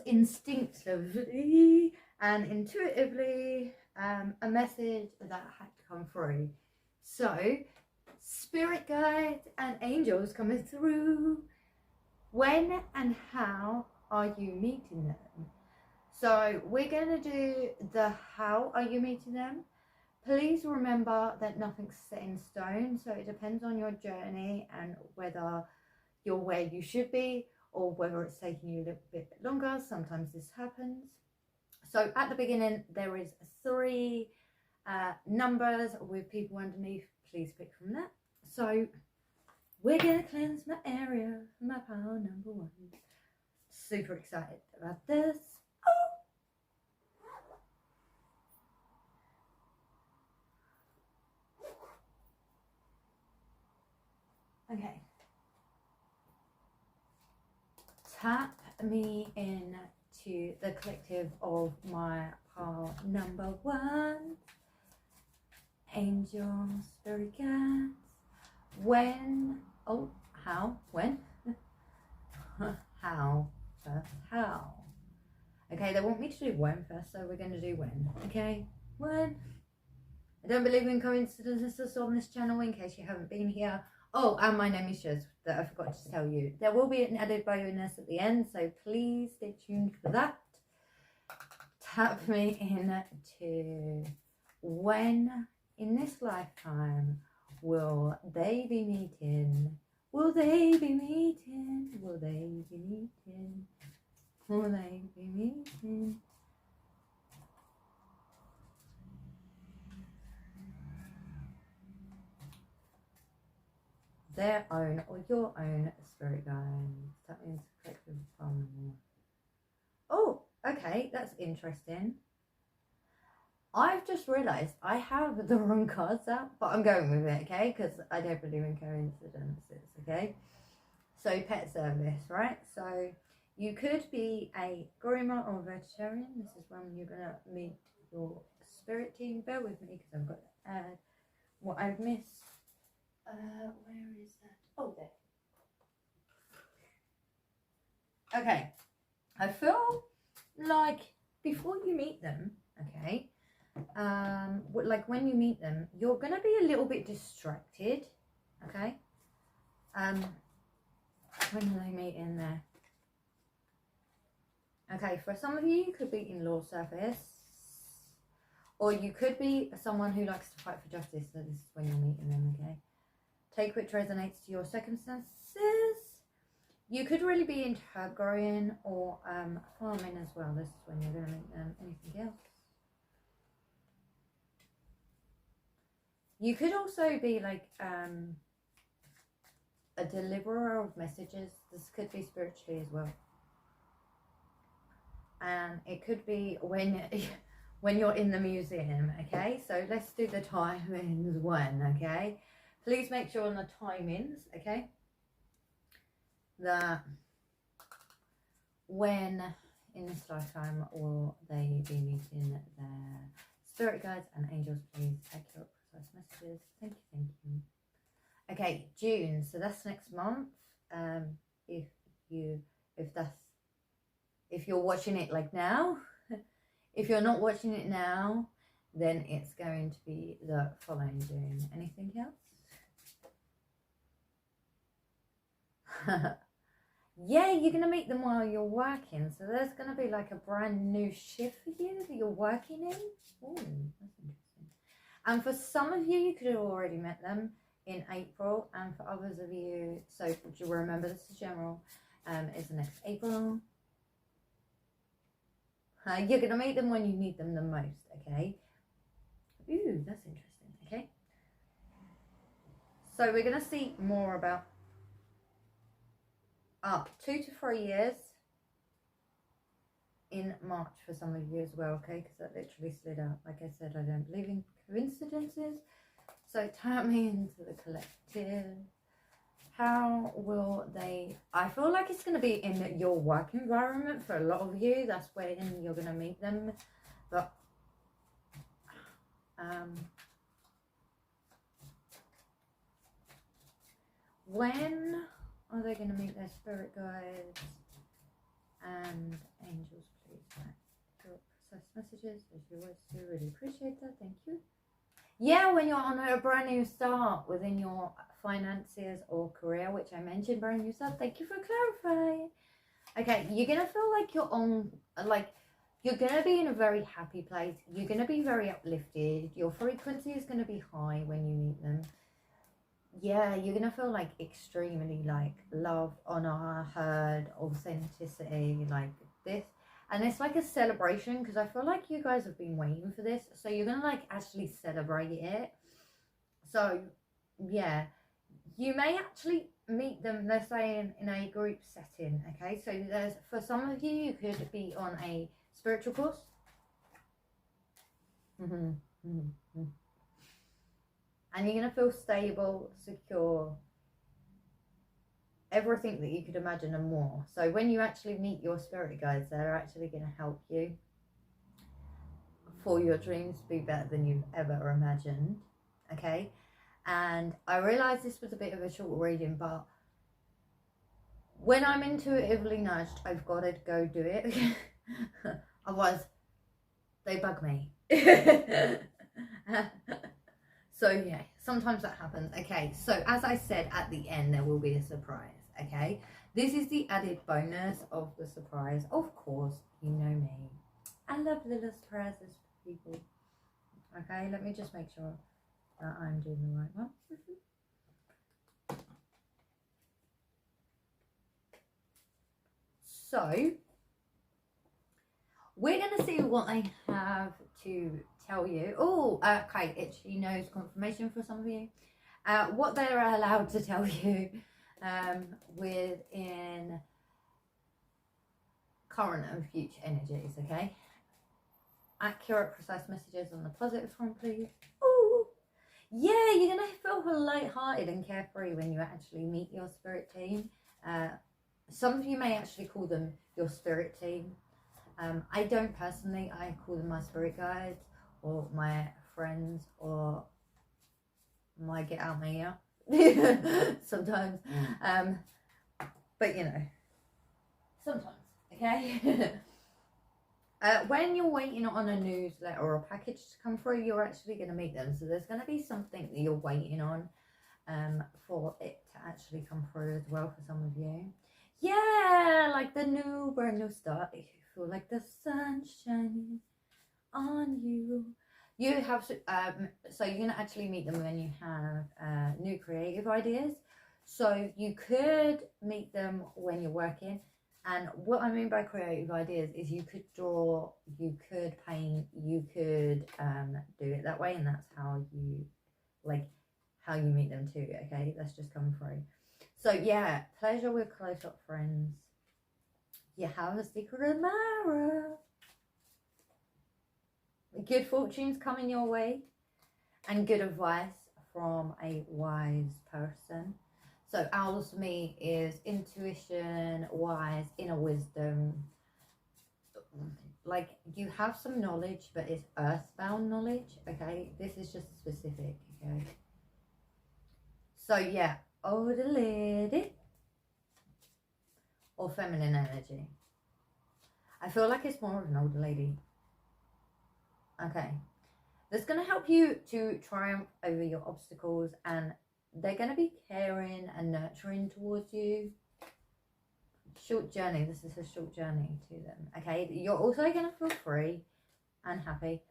instinctively and intuitively a message that had to come through. So, spirit guides and angels coming through. When and how are you meeting them? So we're going to do the how are you meeting them. Please remember that nothing's set in stone, so it depends on your journey and whether you're where you should be or whether it's taking you a little bit longer. Sometimes this happens. So at the beginning there is 3 numbers with people underneath. Please pick from that. So we're going to cleanse my area for my power number 1. Super excited about this. Okay. Tap me in to the collective of my pile number 1. Angels, spirit guides. When, oh, how, when? How, first, how. Okay, they want me to do when first, so we're going to do when, okay? When. I don't believe in coincidences on this channel, in case you haven't been here. Oh, and my name is Jez, that I forgot to tell you. There will be an added bonus at the end, so please stay tuned for that. Tap me in to when in this lifetime will they be meeting? Will they be meeting? Will they be meeting? Will they be meeting? Their own or your own spirit guides. That means collective harmony. Oh, okay, that's interesting. I've just realised I have the wrong cards out, but I'm going with it, okay? Because I don't believe in coincidences, okay? So pet service, right? So you could be a groomer or vegetarian. This is when you're going to meet your spirit team. Bear with me because I've got to add what I've missed. Where is that? Oh, there. Okay. I feel like before you meet them, okay, like when you meet them, you're going to be a little bit distracted, okay? When do they meet in there? Okay, for some of you, you could be in law service, or you could be someone who likes to fight for justice, so this is when you're meeting them, okay? Take which resonates to your circumstances. You could really be into herb growing or farming as well. This is when you're going to meet them. Anything else? You could also be like a deliverer of messages. This could be spiritually as well. And it could be when you're in the museum, okay? So let's do the timings when, okay? Please make sure on the timings, okay, that when in this lifetime will they be meeting their spirit guides and angels, please. Accurate, precise messages. Thank you. Okay, June, so that's next month. If you're watching it like now, if you're not watching it now, then it's going to be the following June. Anything else? Yeah, you're going to meet them while you're working. So there's going to be like a brand new shift for you that you're working in. Oh, that's interesting. And for some of you, you could have already met them in April. And for others of you, so do you remember this is general, is the next April. You're going to meet them when you need them the most, okay? Ooh, that's interesting, okay? So we're going to see more about up 2 to 3 years in March for some of you as well, okay? Because that literally slid out. Like I said, I don't believe in coincidences. So tap me into the collective. How will they... I feel like it's going to be in your work environment for a lot of you. That's where you're going to meet them. But... when are they going to meet their spirit guides And angels, please help process messages as you always do. Really appreciate that. Thank you. Yeah, when you're on a brand new start within your finances or career, which I mentioned, brand new start. Thank you for clarifying. Okay, you're gonna feel like you're on, like, you're gonna be in a very happy place. You're gonna be very uplifted. Your frequency is gonna be high when you meet them. Yeah, you're gonna feel like extremely like love, honor, heard, authenticity, like this. And it's like a celebration because I feel like you guys have been waiting for this. So you're gonna like actually celebrate it. So yeah, you may actually meet them, they're saying, in a group setting. Okay, so there's, for some of you could be on a spiritual course. And you're going to feel stable, secure, everything that you could imagine and more. So when you actually meet your spirit guides, they're actually going to help you for your dreams to be better than you've ever imagined. Okay, and I realised this was a bit of a short reading, but when I'm intuitively nudged, I've got to go do it. Otherwise, they bug me. So yeah, sometimes that happens. Okay, so as I said at the end, there will be a surprise. Okay, this is the added bonus of the surprise. Of course, you know me. I love little surprises for people. Okay, let me just make sure that I'm doing the right one. So we're going to see what I have to tell you. Oh, okay, itchy nose confirmation for some of you. What they're allowed to tell you within current and future energies, okay? Accurate, precise messages on the positive front, please. Ooh. Yeah, you're going to feel light-hearted and carefree when you actually meet your spirit team. Some of you may actually call them your spirit team. I don't personally. I call them my spirit guides or my friends or my get out my ear sometimes. But you know, sometimes, okay? When you're waiting on a newsletter or a package to come through, you're actually going to meet them. So there's going to be something that you're waiting on for it to actually come through as well for some of you. Yeah, like the new brand new start. You feel like the sun's shining on you. You have so you're gonna actually meet them when you have new creative ideas. So you could meet them when you're working. And what I mean by creative ideas is you could draw, you could paint, you could do it that way, and that's how you how you meet them too. Okay, that's just come through. So yeah, pleasure with close-up friends. You have a secret admirer. Good fortunes coming your way, and good advice from a wise person. So owls for me is intuition, wise, inner wisdom. Like you have some knowledge, but it's earthbound knowledge. Okay, this is just specific. Okay. So yeah. Older lady or feminine energy. I feel like it's more of an older lady. Okay, that's going to help you to triumph over your obstacles, and they're going to be caring and nurturing towards you. Short journey. This is a short journey to them. Okay, you're also going to feel free and happy.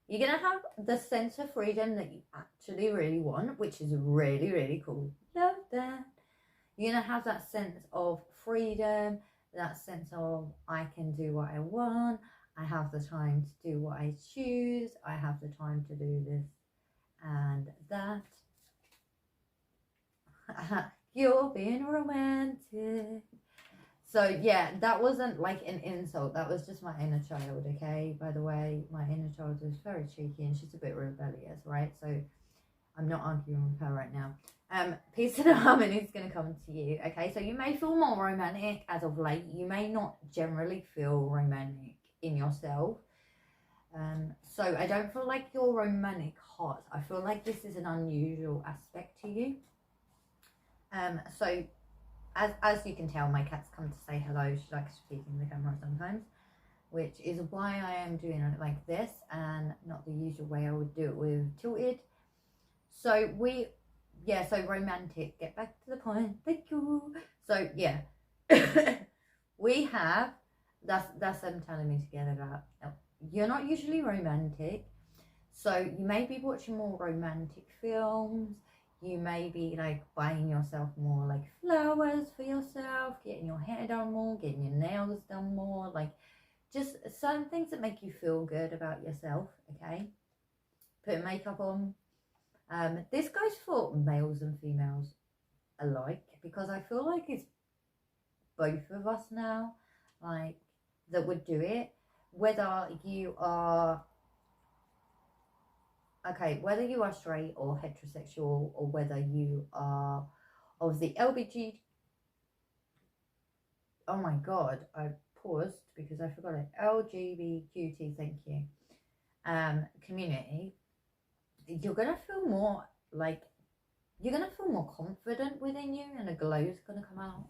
You're going to have the sense of freedom that you actually really want, which is really, really cool. Love that. You're going to have that sense of freedom, that sense of I can do what I want. I have the time to do what I choose. I have the time to do this and that. You're being romantic. So yeah, that wasn't like an insult. That was just my inner child, okay? By the way, my inner child is very cheeky and she's a bit rebellious, right? So I'm not arguing with her right now. Peace and harmony is going to come to you, okay? So you may feel more romantic as of late. You may not generally feel romantic in yourself. So I don't feel like you're romantic hot. I feel like this is an unusual aspect to you. So as you can tell, my cat's come to say hello. She likes to peek in the camera sometimes, which is why I am doing it like this and not the usual way I would do it with tilted. So so romantic, get back to the point, thank you. So yeah, we have, that's them telling me to get it out. You're not usually romantic, so you may be watching more romantic films. You may be like buying yourself more like flowers for yourself, getting your hair done more, getting your nails done more, like just some things that make you feel good about yourself. Okay, putting makeup on. This goes for males and females alike, because I feel like it's both of us now, like, that would do it. Whether you are straight or heterosexual, or whether you are of the LBG, oh my god, I paused because I forgot it, LGBTQT, thank you, community, you're gonna feel more like, you're gonna feel more confident within you, and a glow is gonna come out.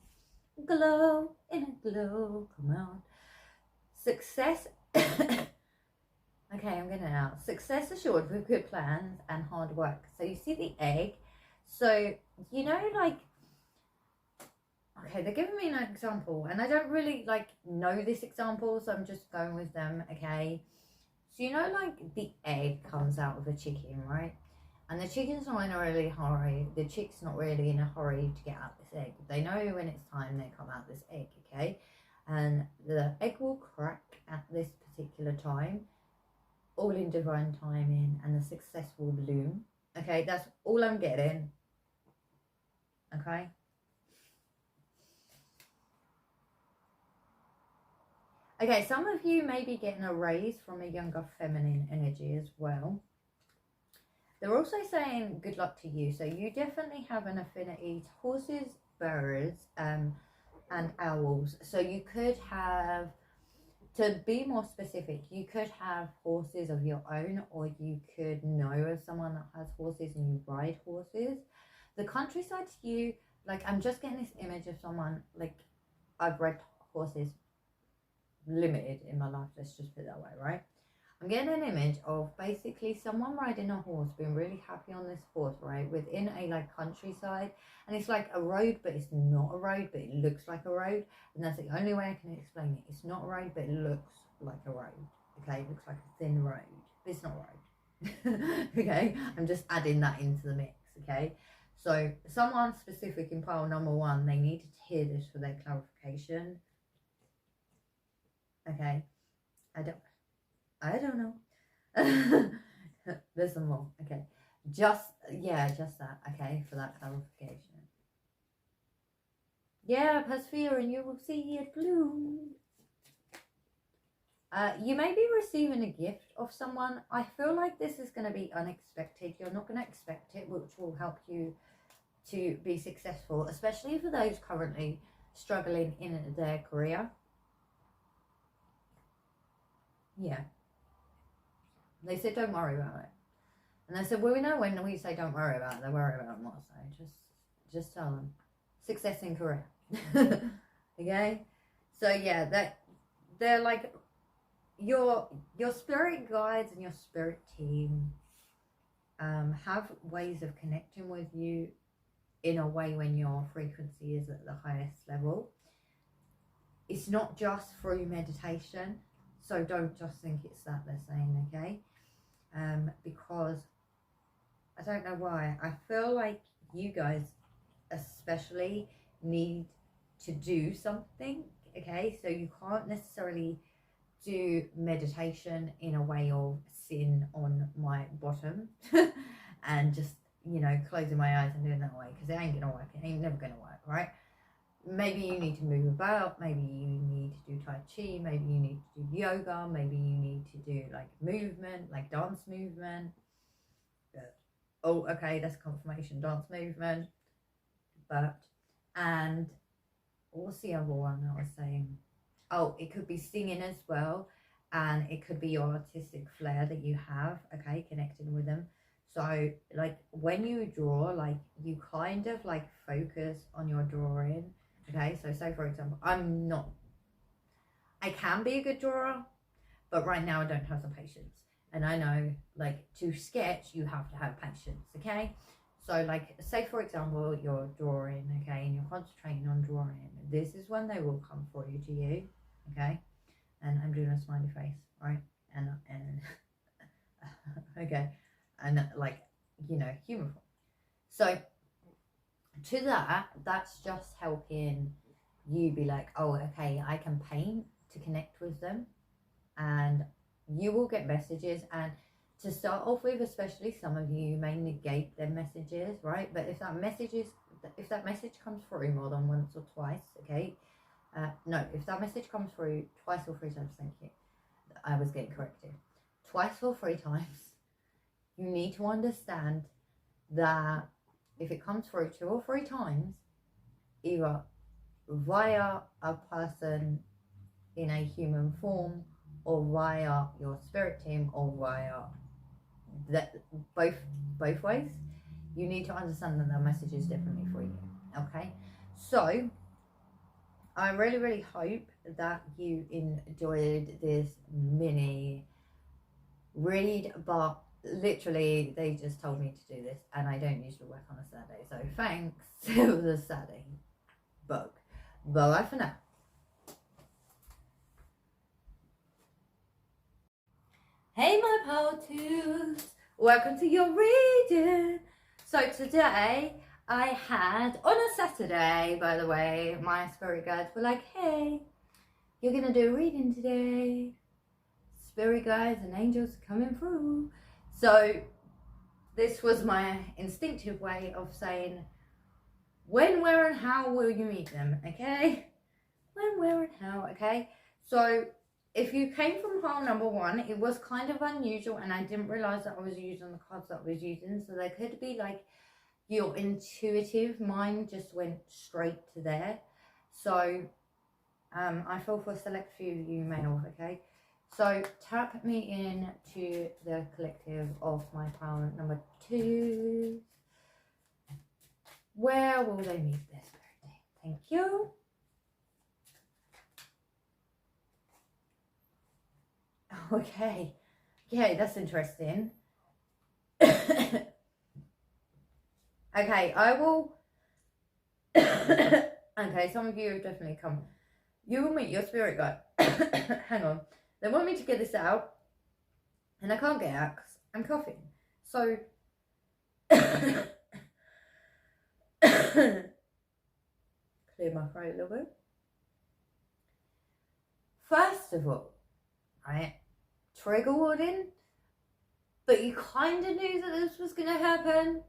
Glow in a glow, come out. Success. Okay, I'm getting it out. Success assured with good plans and hard work. So you see the egg. So, you know, like, okay, they're giving me an example, and I don't really like know this example, so I'm just going with them. Okay, so you know, like, the egg comes out of a chicken, right? And the chicken's not in a really hurry. The chick's not really in a hurry to get out this egg. They know when it's time they come out this egg, okay? And the egg will crack at this particular time, all in divine timing, and the success will bloom. Okay, that's all I'm getting. Okay? Okay, some of you may be getting a raise from a younger feminine energy as well. They're also saying good luck to you. So you definitely have an affinity to horses, birds, and owls. So you could have, to be more specific, you could have horses of your own, or you could know of someone that has horses and you ride horses. The countryside to you, like, I'm just getting this image of someone, like, I've read horses limited in my life, let's just put it that way, right? I'm getting an image of basically someone riding a horse, being really happy on this horse, right, within a like countryside, and it's like a road, but it's not a road, but it looks like a road, and that's the only way I can explain it. It's not a road, but it looks like a road. Okay, it looks like a thin road, but it's not a road. Okay, I'm just adding that into the mix. Okay, so someone specific in pile number one, they needed to hear this for their clarification. Okay, I don't know. There's some more. Okay. Just that. Okay, for that clarification. Yeah, persevere and you will see it bloom. You may be receiving a gift of someone. I feel like this is going to be unexpected. You're not going to expect it, which will help you to be successful, especially for those currently struggling in their career. Yeah. They said, don't worry about it. And I said, well, we know when we say don't worry about it, they worry about it more. So just tell them. Success in career. Okay? So yeah, that they're like your spirit guides and your spirit team have ways of connecting with you in a way when your frequency is at the highest level. It's not just through meditation. So don't just think it's that they're saying, okay? Because I don't know why, I feel like you guys especially need to do something, okay? So you can't necessarily do meditation in a way of sitting on my bottom and just, you know, closing my eyes and doing that way, because it ain't gonna work. It ain't never gonna work, right? Maybe you need to move about, maybe you need to do Tai Chi, maybe you need to do yoga, maybe you need to do like movement, like dance movement. Oh, okay, that's confirmation, dance movement. But, and what's the other one I was saying? Oh, it could be singing as well, and it could be your artistic flair that you have, okay, connecting with them. So like when you draw, like you kind of like focus on your drawing Okay, so say for example, I can be a good drawer, but right now I don't have the patience. And I know, like, to sketch, you have to have patience, okay? So, like, say for example, you're drawing, okay, and you're concentrating on drawing. This is when they will come for you to you, okay? And I'm doing a smiley face, right? And okay, and like, you know, humor. So to that's just helping you be like, oh, okay, I can paint to connect with them, and you will get messages. And to start off with, especially some of you may negate their messages, right? But if that message comes through more than once or twice, okay, no, if that message comes through twice or three times, thank you, I was getting corrected, twice or three times, you need to understand that if it comes through two or three times, either via a person in a human form, or via your spirit team, or via that, both ways, you need to understand that the message is differently for you. Okay, so I really hope that you enjoyed this mini read, but literally they just told me to do this and I don't usually work on a Saturday, so thanks to the Saturday bug. Bye for now. Hey my pal-toos, welcome to your reading. So today I had, on a Saturday, by the way, my spirit guides were like, hey, you're gonna do a reading today. Spirit guides and angels coming through. So this was my instinctive way of saying, when, where, and how will you meet them, okay? When, where, and how, okay? So if you came from pile number one, it was kind of unusual, and I didn't realize that I was using the cards that I was using. So there could be like your intuitive mind just went straight to there. So I feel for a select few of you male, okay? So tap me into the collective of my pile number two. Where will they meet this birthday? Thank you. Okay. Okay, that's interesting. Okay, I will. Okay, some of you have definitely come. You will meet your spirit guide. Hang on. They want me to get this out, and I can't get out because I'm coughing. So, clear my throat a little bit. First of all, right, trigger warning, but you kind of knew that this was going to happen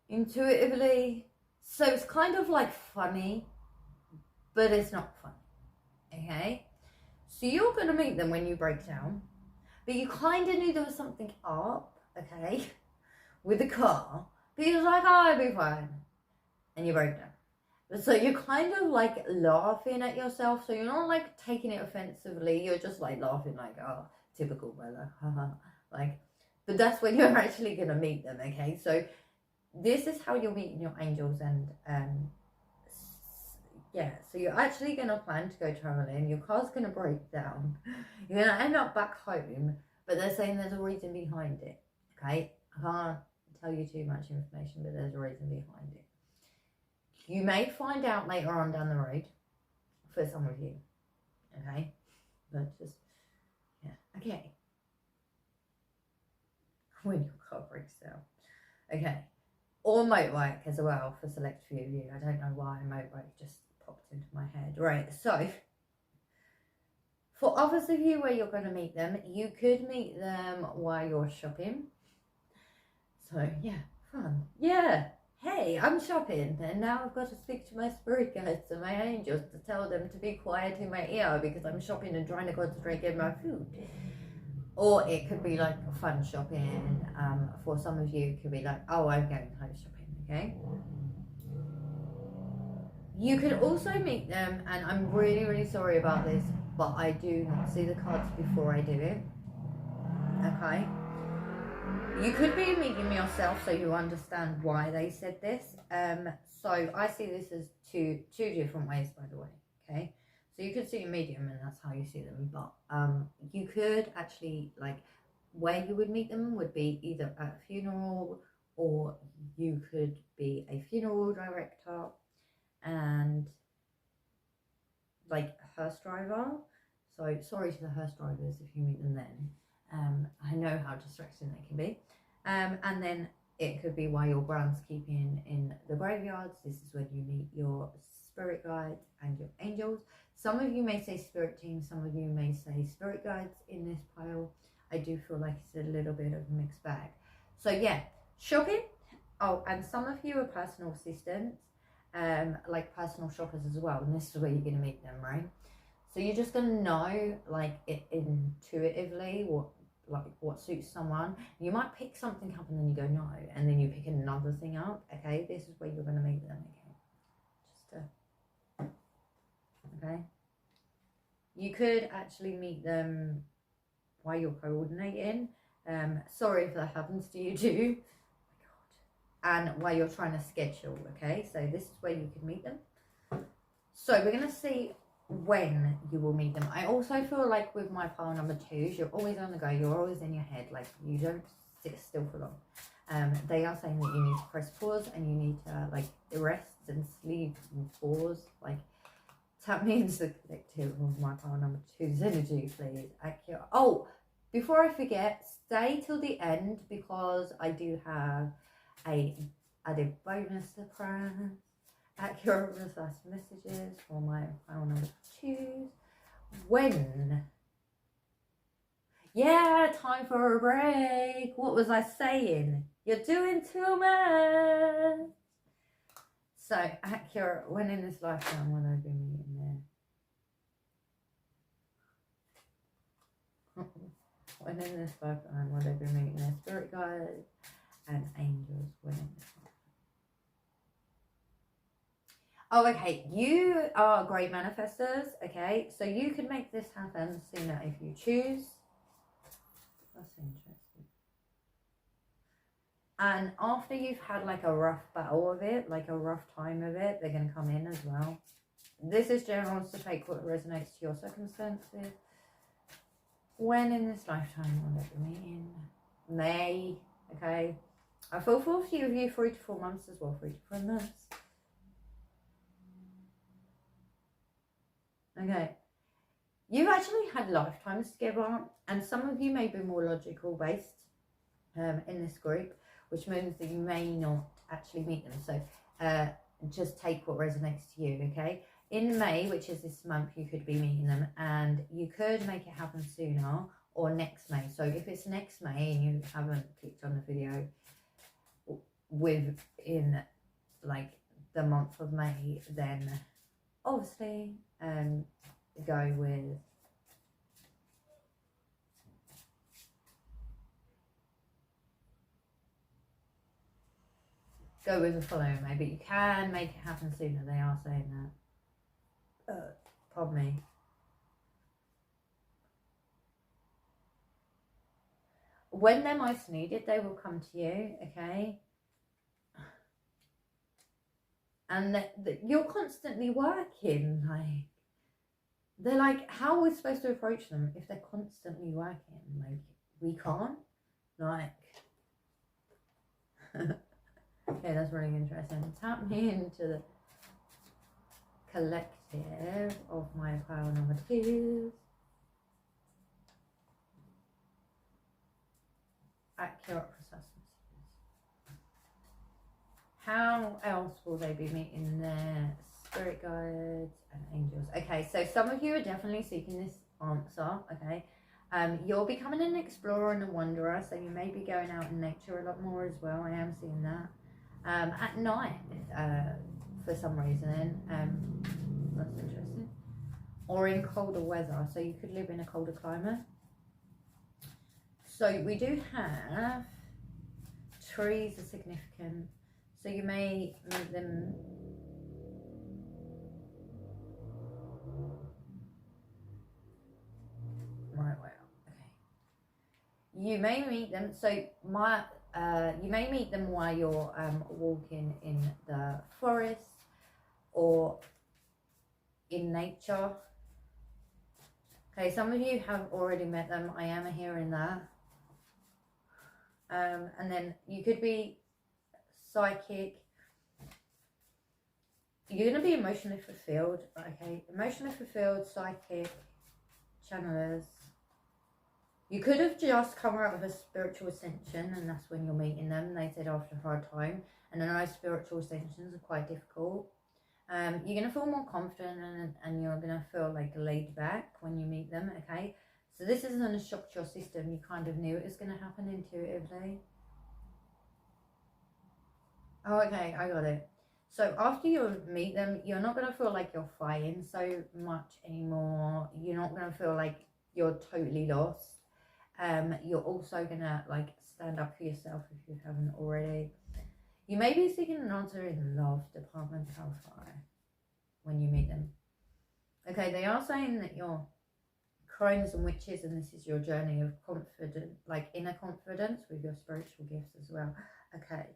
intuitively. So it's kind of like funny, but it's not funny, okay? So you're going to meet them when you break down, but you kind of knew there was something up, okay, with the car, but you're like, oh, I'll be fine, and you break down. So you're kind of like laughing at yourself, so you're not like taking it offensively, you're just like laughing like, oh, typical Bella, haha, like, but that's when you're actually going to meet them, okay? So this is how you're meeting your angels, and yeah, so you're actually going to plan to go traveling, your car's going to break down, you're going to end up back home, but they're saying there's a reason behind it, okay? I can't tell you too much information, but there's a reason behind it. You may find out later on down the road, for some of you, okay? But just, yeah, okay. When your car breaks down, okay. Or motorbike as well, for select few of you. I don't know why motorbike just popped into my head. Right, so for others of you where you're going to meet them, you could meet them while you're shopping. So yeah, fun. Yeah, hey, I'm shopping, and now I've got to speak to my spirit guides and my angels to tell them to be quiet in my ear because I'm shopping and trying to concentrate on my food. Or it could be like fun shopping. For some of you, it could be like, oh, I'm going clothes shopping, okay? You could also meet them, and I'm really sorry about this, but I do not see the cards before I do it, okay? You could be a medium yourself, so you understand why they said this. So I see this as two different ways, by the way. Okay, so you could see a medium, and that's how you see them. But you could actually, like, where you would meet them would be either at a funeral, or you could be a funeral director and like a hearse driver. So sorry to the hearse drivers if you meet them then. I know how distracting they can be. And then it could be while you're groundskeeping in the graveyards. This is when you meet your spirit guides and your angels. Some of you may say spirit team, some of you may say spirit guides in this pile. I do feel like it's a little bit of a mixed bag. So yeah, shopping. Oh, and some of you are personal assistants, like personal shoppers as well. And this is where you're going to meet them, right? So you're just going to know, like, intuitively what suits someone. You might pick something up and then you go no, and then you pick another thing up. Okay, this is where you're going to meet them. Okay, you could actually meet them while you're coordinating. Sorry if that happens to you too. And while you're trying to schedule. Okay, so this is where you can meet them. So we're going to see when you will meet them. I also feel like with my pile number 2s, you're always on the go, you're always in your head, like you don't sit still for long. They are saying that you need to press pause and you need to like rest and sleep and pause. Like, tap me into the collective of my pile number 2's energy, please. Accurate. Oh, before I forget, stay till the end because I do have a added bonus surprise. Accurate reverse messages for my pile number 2s. When? Yeah, time for a break. What was I saying? You're doing too much. So, accurate. When in this lifetime will I be meeting there? When in this lifetime will I be meeting their spirit guides and angels? When in this lifetime? Oh, okay, you are great manifestors, okay? So you can make this happen sooner if you choose. That's interesting. And after you've had like a rough battle of it, like a rough time of it, they're going to come in as well. This is general, so take what resonates to your circumstances. When in this lifetime will it be meeting? May, okay? I feel for a few of you 3 to 4 months as well, 3 to 4 months. Okay, you've actually had lifetimes together, and some of you may be more logical based in this group, which means that you may not actually meet them. So just take what resonates to you, okay? In May, which is this month, you could be meeting them, and you could make it happen sooner or next May. So if it's next May and you haven't clicked on the video within like the month of May, then obviously go with the following May, but you can make it happen sooner. They are saying that. Pardon me. When they're most needed, they will come to you, okay? And you're constantly working, like, they're like, how are we supposed to approach them if they're constantly working? Like, we can't, like, okay, that's really interesting. Tap me into the collective of my pile number 2s. Accurate, precise messages. How else will they be meeting their spirit guides and angels? Okay, so some of you are definitely seeking this answer, okay? You're becoming an explorer and a wanderer, so you may be going out in nature a lot more as well. I am seeing that. At night, for some reason, that's interesting. Or in colder weather, so you could live in a colder climate. So we do have trees are significant. So you may meet them right, well, okay. you may meet them. So you may meet them while you're walking in the forest or in nature. Okay, some of you have already met them. I am hearing that. And then you could be psychic. You're going to be emotionally fulfilled. Okay, emotionally fulfilled, psychic, channelers. You could have just come out of a spiritual ascension, and that's when you're meeting them. They said after a hard time, and I know spiritual ascensions are quite difficult. You're going to feel more confident, and you're going to feel like laid back when you meet them, okay? So this isn't a shock to your system. You kind of knew it was going to happen intuitively. Oh, okay, I got it. So after you meet them, you're not going to feel like you're fighting so much anymore. You're not going to feel like you're totally lost. You're also going to like stand up for yourself if you haven't already. You may be seeking an answer in the love department, clarify, when you meet them. Okay, they are saying that you're crones and witches, and this is your journey of confidence, like inner confidence with your spiritual gifts as well. Okay,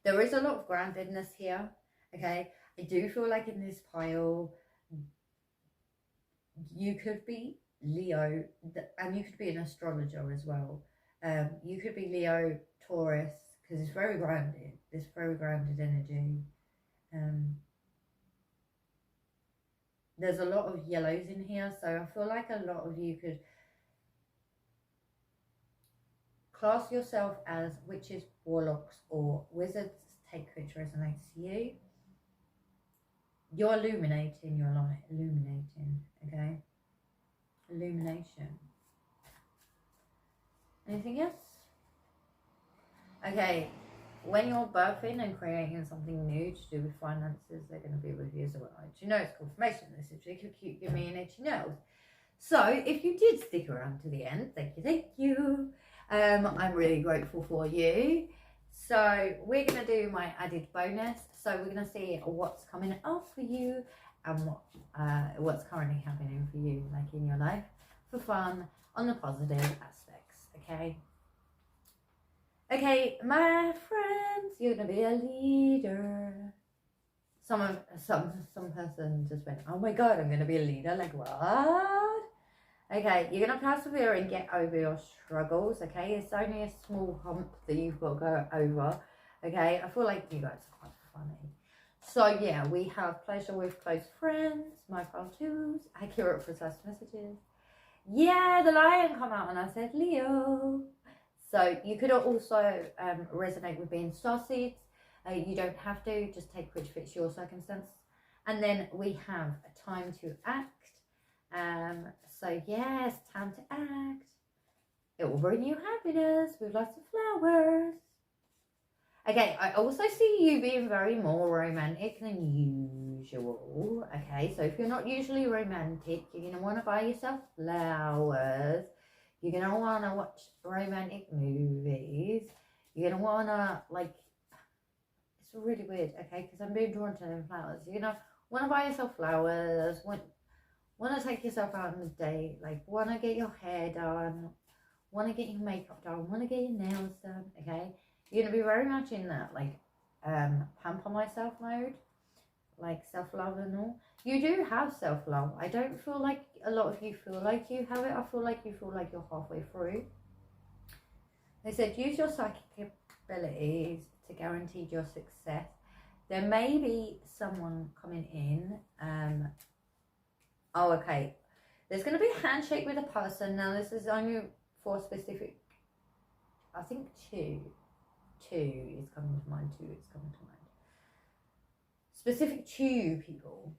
there is a lot of groundedness here. Okay, I do feel like in this pile, you could be Leo, and you could be an astrologer as well. You could be Leo, Taurus, because it's very grounded. This very grounded energy. There's a lot of yellows in here, so I feel like a lot of you could class yourself as witches, warlocks, or wizards. Take which resonates to you. You're illuminating your light. Illuminating, okay? Illumination. Anything else? Okay, when you're birthing and creating something new to do with finances, they're going to be with you as well. Do you know it's confirmation? This is really cute. Give me an itchy nose. So if you did stick around to the end, thank you. I'm really grateful for you. So we're going to do my added bonus. So we're going to see what's coming up for you and what's currently happening for you, like in your life, for fun, on the positive aspects, okay? Okay, my friends, you're going to be a leader. Some person just went, oh my God, I'm going to be a leader. Like, what? Okay, you're going to persevere and get over your struggles, okay? It's only a small hump that you've got to go over, okay? I feel like you guys are quite funny. So, yeah, we have pleasure with close friends, my pile twos, accurate, precise messages. Yeah, the lion come out and I said Leo. So, you could also resonate with being starseeds. You don't have to, just take which fits your circumstance. And then we have a time to act. So yes, time to act. It will bring you happiness with lots of flowers. Okay, I also see you being very more romantic than usual. Okay, so if you're not usually romantic, you're going to want to buy yourself flowers. You're going to want to watch romantic movies. You're going to want to, like, it's really weird, okay, because I'm being drawn to them flowers. You're going to want to buy yourself flowers, want to take yourself out on a date, like want to get your hair done, want to get your makeup done, want to get your nails done, okay? You're going to be very much in that, like, pamper myself mode, like self-love and all. You do have self-love. I don't feel like a lot of you feel like you have it. I feel like you feel like you're halfway through. They said use your psychic abilities to guarantee your success. There may be someone coming in, oh, okay. There's going to be a handshake with a person. Now, this is only for specific, I think two is coming to mind. Two is coming to mind. Specific to people.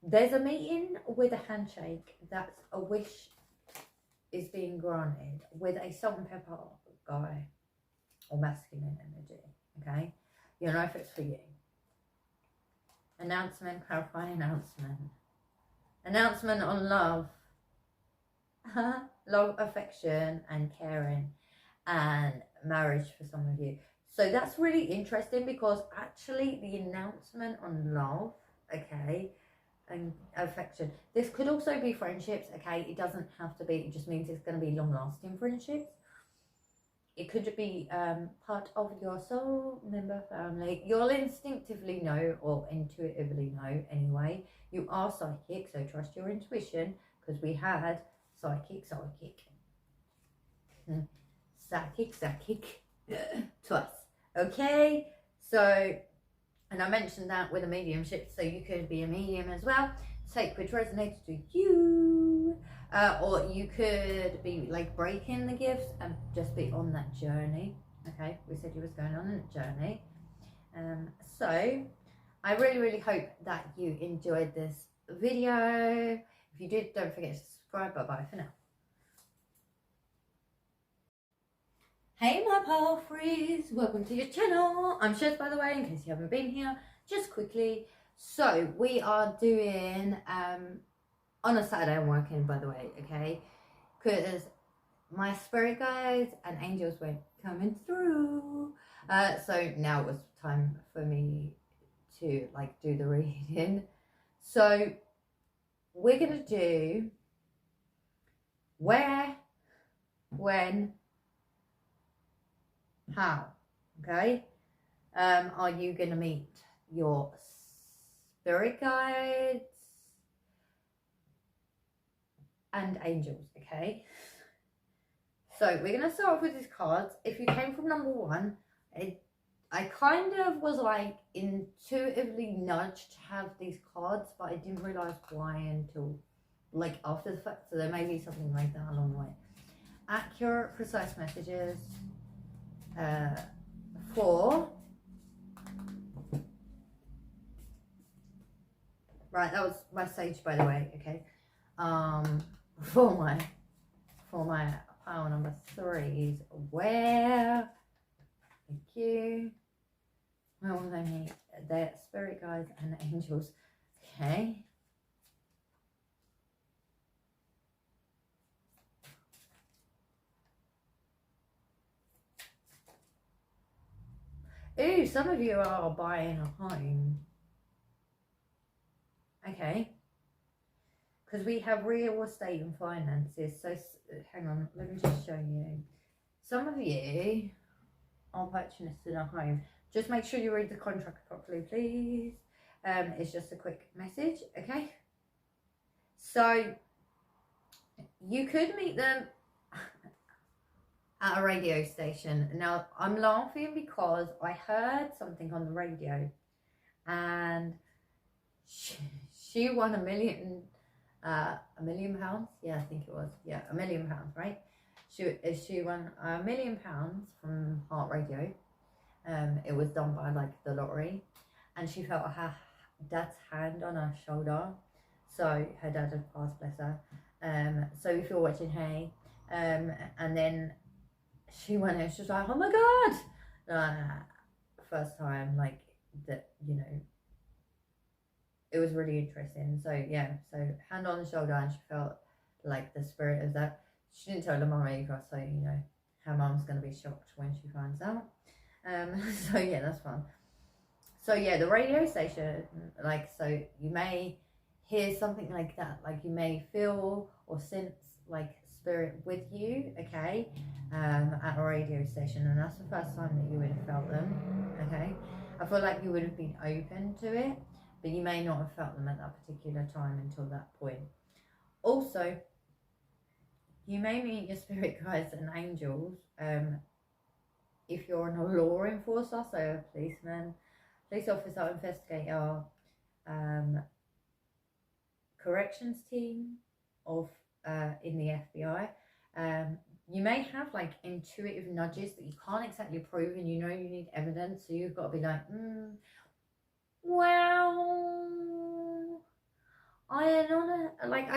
There's a meeting with a handshake that's a wish is being granted with a salt and pepper guy or masculine energy, okay? You know if it's for you. Announcement, clarifying announcement. Announcement on love. Love, affection, and caring, and marriage for some of you. So that's really interesting because actually the announcement on love, okay, and affection. This could also be friendships, okay? It doesn't have to be, it just means it's going to be long-lasting friendships. it could be part of your soul member family. You'll instinctively know, or intuitively know anyway. You are psychic, so trust your intuition, because we had psychic twice. Okay, so, and I mentioned that with a mediumship, so you could be a medium as well. Take which resonates to you, or you could be like breaking the gifts and just be on that journey. Okay, we said you was going on a journey. So I really hope that you enjoyed this video. If you did, don't forget to subscribe. Bye bye for now. Hey my palfreys, welcome to your channel. I'm Shez, by the way, in case you haven't been here. Just quickly, so we are doing on a Saturday. I'm working, by the way, okay, because my spirit guides and angels were coming through, so now it was time for me to like do the reading. So we're gonna do where, when, how. Okay, are you gonna meet your spirit guides and angels? Okay, so we're gonna start off with these cards. If you came from number one, I kind of was like intuitively nudged to have these cards, but I didn't realize why until like after the fact. So there may be something like that along the way. Accurate, precise messages for, right, that was my sage, by the way. Okay, for my pile number 3 is where. Thank you. Where will they meet their spirit guides and angels? Okay. Ooh, some of you are buying a home. Okay. Because we have real estate and finances. So hang on, let me just show you. Some of you are purchasing a home. Just make sure you read the contract properly, please. It's just a quick message, okay? So you could meet them at a radio station. Now I'm laughing because I heard something on the radio, and she won £1 million. £1 million? Yeah, I think it was. Yeah, £1 million, right? She won £1 million from Heart Radio. It was done by like the lottery, and she felt her dad's hand on her shoulder. So her dad had passed, bless her. So if you're watching, hey, and then she went and she was like, oh my god, first time like that, you know. It was really interesting. So yeah, so hand on the shoulder, and she felt like the spirit of that. She didn't tell her mum either, so you know her mum's gonna be shocked when she finds out. So yeah, that's fun. So yeah, the radio station, like, so you may hear something like that, like you may feel or sense like spirit with you, okay, at a radio station, and that's the first time that you would have felt them, okay. I feel like you would have been open to it, but you may not have felt them at that particular time until that point. Also, you may meet your spirit guides and angels if you're a law enforcer, so a policeman, police officer, investigator, corrections team of in the FBI. You may have like intuitive nudges that you can't exactly prove, and you know you need evidence, so you've got to be like, well, I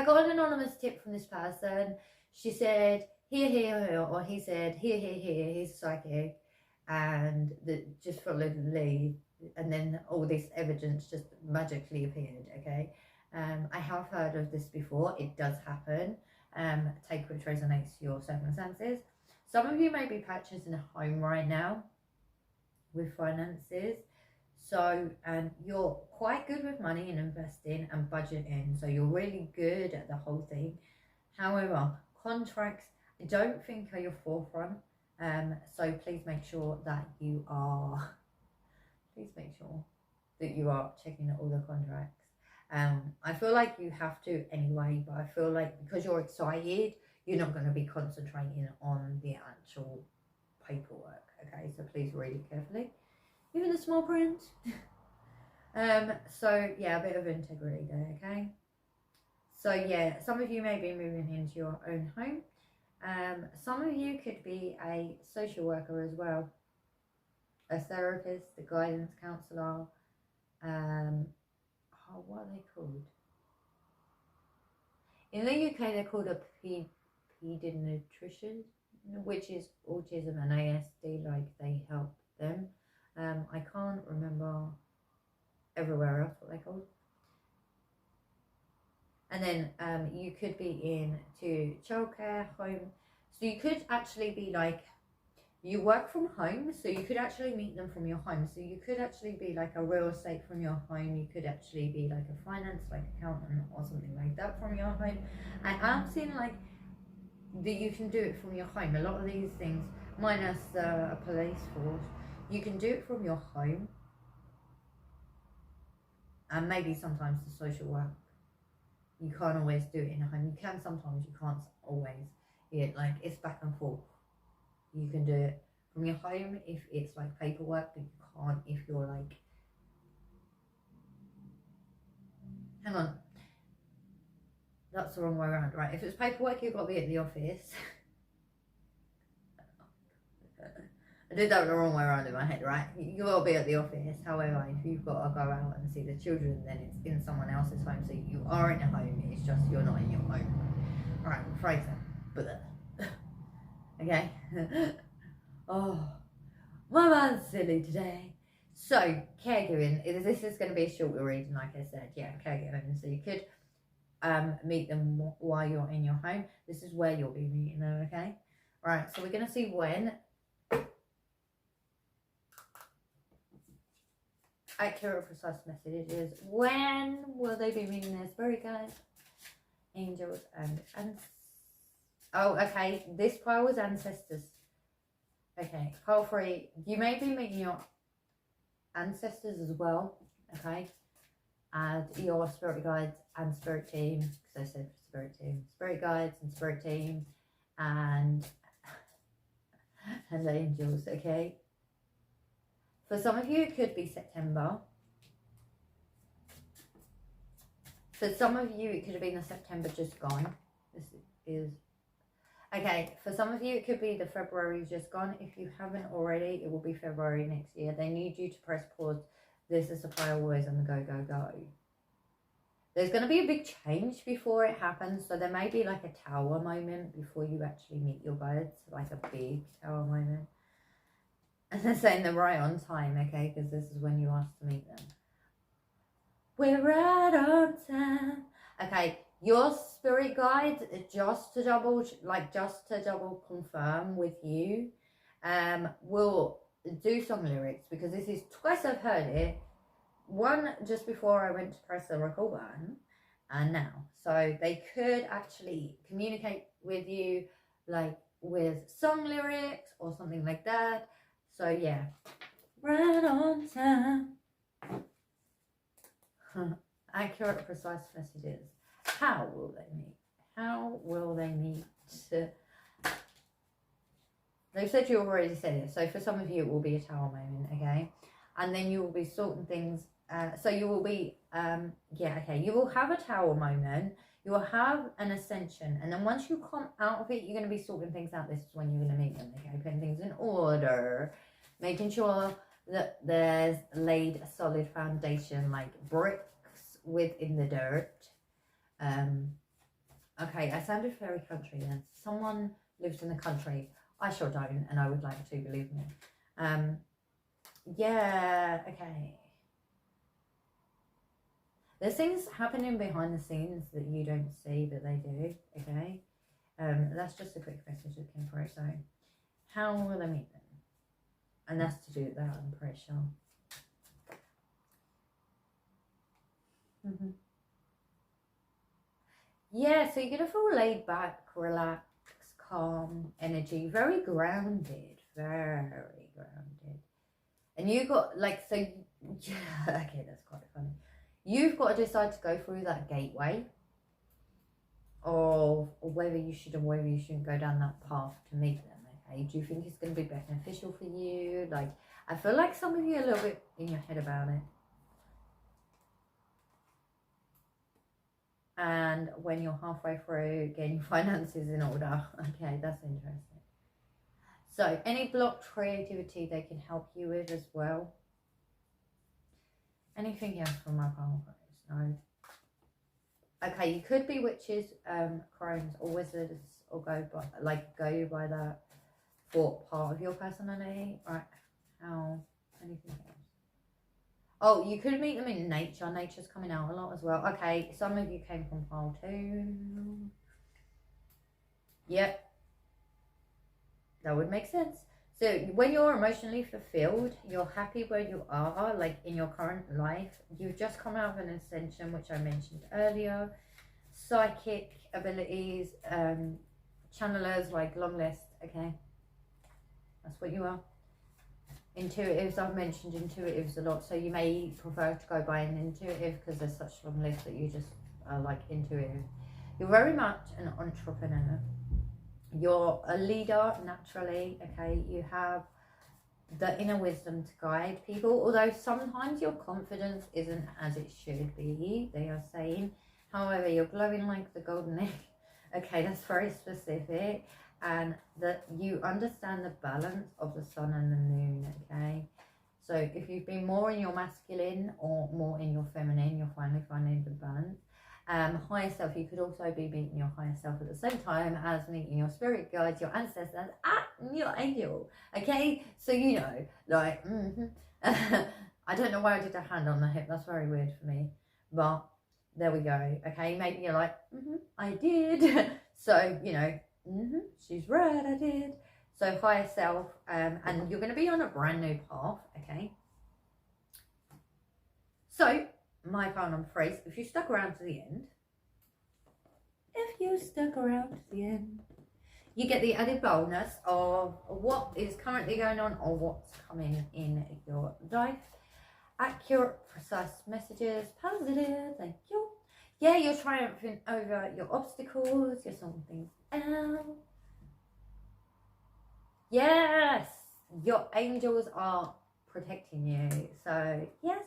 got an anonymous tip from this person. She said here, or he said here, he's psychic, and that just followed the lead, and then all this evidence just magically appeared. Okay, I have heard of this before. It does happen. Take which resonates to your circumstances. Some of you may be purchasing a home right now with finances. So, and you're quite good with money and investing and budgeting. So you're really good at the whole thing. However, contracts, I don't think are your forefront. So please make sure that you are, checking all the contracts. I feel like you have to anyway, but I feel like because you're excited, you're not going to be concentrating on the actual paperwork. Okay, so please read it carefully, even the small print. So yeah, a bit of integrity there. Okay, so yeah, some of you may be moving into your own home. Some of you could be a social worker as well, a therapist, a guidance counsellor. What are they called? In the UK, they're called a pediatrician, which is autism and ASD, like they help them. I can't remember everywhere else what they're called. And then you could be into childcare, home. So you could actually be like, you work from home, so you could actually meet them from your home. So you could actually be like a real estate from your home. You could actually be like a finance, like accountant or something like that from your home. And I'm seeing like that you can do it from your home. A lot of these things, minus a police force, you can do it from your home. And maybe sometimes the social work, you can't always do it in a home. You can sometimes, you can't always. Like it's back and forth. You can do it from your home if it's like paperwork, but you can't if you're like, hang on, that's the wrong way around, right? If it's paperwork, you've got to be at the office. I did that the wrong way around in my head, right? You will be at the office. However, if you've got to go out and see the children, then it's in someone else's home. So you are in a home, it's just you're not in your home. All right, phrase that. Okay. Oh, my man's silly today. So, caregiving. This is going to be a shorter reading, like I said. Yeah, caregiving. So you could meet them while you're in your home. This is where you'll be meeting them, okay? Right, so we're going to see when. Accurate, precise messages. When will they be meeting their spirit guides, angels, and oh, okay. This pile was ancestors. Okay, pile 3. You may be meeting your ancestors as well. Okay, and your spirit guides and spirit team. Because I said spirit team, spirit guides and spirit team, and angels. Okay. For some of you, it could be September. For some of you, it could have been the September just gone. This is... Okay, for some of you, it could be the February just gone. If you haven't already, it will be February next year. They need you to press pause. This is a fire always on the go, go, go. There's going to be a big change before it happens. So there may be like a tower moment before you actually meet your guides. Like a big tower moment. And they're saying they're right on time, okay? Because this is when you asked to meet them. We're right on time. Okay, your spirit guides, just to double confirm with you, will do some lyrics, because this is twice I've heard it. One just before I went to press the record button, and now. So they could actually communicate with you, like with song lyrics or something like that. So yeah, right on time. Accurate, precise messages. How will they meet? How will they meet? They've said you already said it. So for some of you, it will be a tower moment, okay? And then you will be sorting things. So you will be, you will have a tower moment. You will have an ascension. And then once you come out of it, you're going to be sorting things out. This is when you're going to meet them, okay? Putting things in order. Making sure that there's laid a solid foundation, like bricks within the dirt. Okay, I sounded very country then. Someone lives in the country. I sure don't, and I would like to, believe me. Yeah, okay. There's things happening behind the scenes that you don't see, but they do, okay? That's just a quick message that came through. So, how will I meet them? And that's to do with that, I'm pretty sure. Yeah, so you're going to feel laid back, relaxed, calm energy, very grounded, very grounded. And you got like, so, yeah, okay, that's quite funny. You've got to decide to go through that gateway of whether you should or whether you shouldn't go down that path to meet them, okay? Do you think it's going to be beneficial for you? Like, I feel like some of you are a little bit in your head about it. And when you're halfway through getting your finances in order, okay, that's interesting. So, any blocked creativity they can help you with as well. Anything else from my palm cards? No. Okay, you could be witches, crones, or wizards, or go by that for part of your personality. Right? How? Anything else? Oh, you could meet them in nature. Nature's coming out a lot as well. Okay, some of you came from pile 2. Yep. That would make sense. So when you're emotionally fulfilled, you're happy where you are, like in your current life. You've just come out of an ascension, which I mentioned earlier. Psychic abilities, channelers, like long list, okay? That's what you are. Intuitives, I've mentioned intuitives a lot, so you may prefer to go by an intuitive because there's such long list that you just are like intuitive. You're very much an entrepreneur. You're a leader naturally, okay? You have the inner wisdom to guide people, although sometimes your confidence isn't as it should be, they are saying. However, you're glowing like the golden egg. Okay, that's very specific. And that you understand the balance of the sun and the moon, okay? So if you've been more in your masculine or more in your feminine, you're finally finding the balance. Higher self, you could also be meeting your higher self at the same time as meeting your spirit guides, your ancestors, and your angel, okay? So you know, like, I don't know why I did a hand on the hip, that's very weird for me, but there we go, okay? Maybe you're like, I did. So, you know, she's right, I did. So higher self, and you're going to be on a brand new path, okay? So, my final phrase, if you stuck around to the end, you get the added bonus of what is currently going on or what's coming in your life. Accurate, precise messages, positive, thank you. Yeah, you're triumphing over your obstacles, you're sorting things out. Yes, your angels are protecting you. So, yes.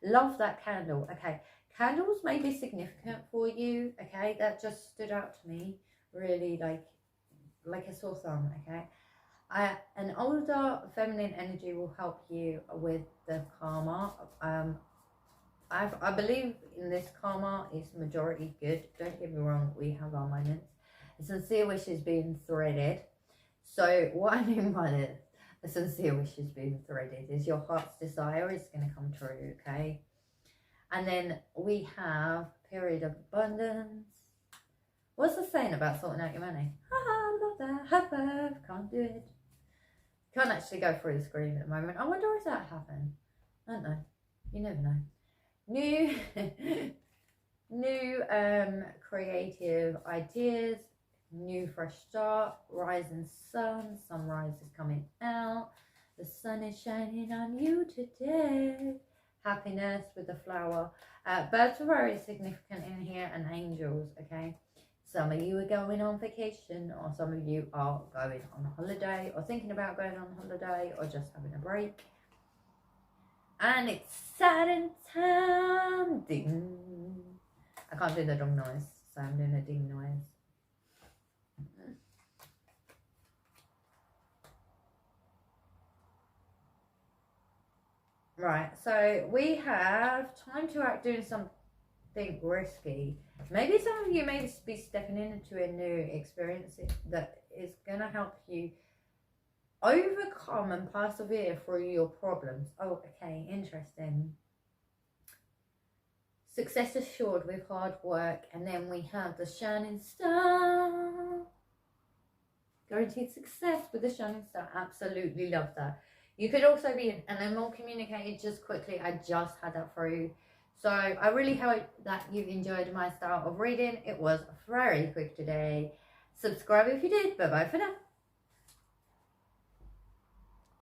Love that candle. Okay, candles may be significant for you. Okay, that just stood out to me. Really, like a sore thumb. Okay, an older feminine energy will help you with the karma. I believe in this karma is majority good. Don't get me wrong, we have our moments. A sincere wish is being threaded. So what I mean by this, a sincere wish is being threaded, is your heart's desire is going to come true, okay? And then we have period of abundance. What's the saying about sorting out your money? I love that. High five. Can't do it. Can't actually go through the screen at the moment. I wonder if that happened. I don't know. You never know. New creative ideas, new fresh start, rising sun, sunrise is coming out, the sun is shining on you today, happiness with the flower. Birds are very significant in here, and angels, okay? Some of you are going on vacation, or some of you are going on holiday, or thinking about going on holiday, or just having a break. And it's Saturn time. Ding. I can't do the dong noise, so I'm doing a ding noise. Right, so we have time to act doing something risky. Maybe some of you may be stepping into a new experience that is going to help you overcome and persevere through your problems. Oh, okay, interesting. Success assured with hard work. And then we have the shining star. Guaranteed success with the shining star. Absolutely love that. You could also be an animal communicated. Just quickly, I just had that through. So I really hope that you enjoyed my style of reading. It was very quick today. Subscribe if you did. Bye bye for now.